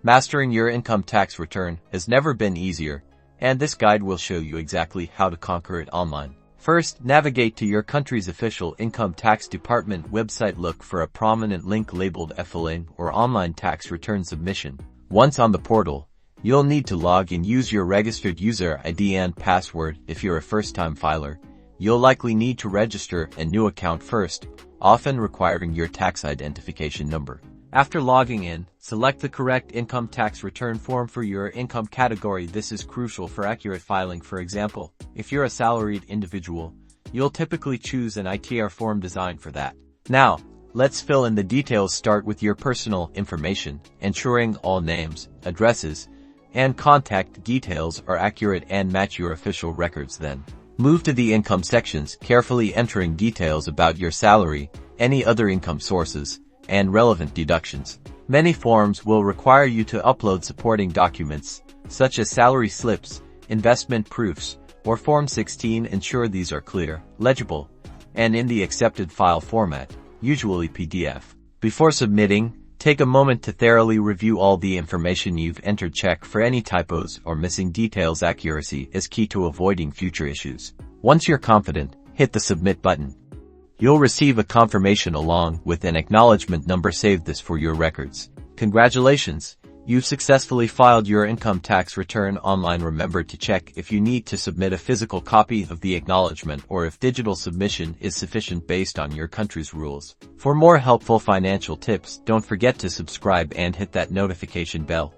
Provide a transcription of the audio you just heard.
Mastering your income tax return has never been easier, and this guide will show you exactly how to conquer it online. First, navigate to your country's official income tax department website. Look for a prominent link labeled e-filing or online tax return submission. Once on the portal, you'll need to log in. Use your registered user ID and password. If you're a first-time filer, you'll likely need to register a new account first, often requiring your tax identification number. After logging in, select the correct income tax return form for your income category. This is crucial for accurate filing. For example, if you're a salaried individual, you'll typically choose an ITR form designed for that. Now, let's fill in the details. Start with your personal information, ensuring all names, addresses, and contact details are accurate and match your official records. Then, move to the income sections, carefully entering details about your salary, any other income sources, and relevant deductions. Many forms will require you to upload supporting documents, such as salary slips, investment proofs, or Form 16. Ensure these are clear, legible, and in the accepted file format, usually PDF. Before submitting, take a moment to thoroughly review all the information you've entered. Check for any typos or missing details. Accuracy is key to avoiding future issues. Once you're confident, hit the submit button. You'll receive a confirmation along with an acknowledgement number. Save this for your records. Congratulations! You've successfully filed your income tax return online. Remember to check if you need to submit a physical copy of the acknowledgement or if digital submission is sufficient based on your country's rules. For more helpful financial tips, don't forget to subscribe and hit that notification bell.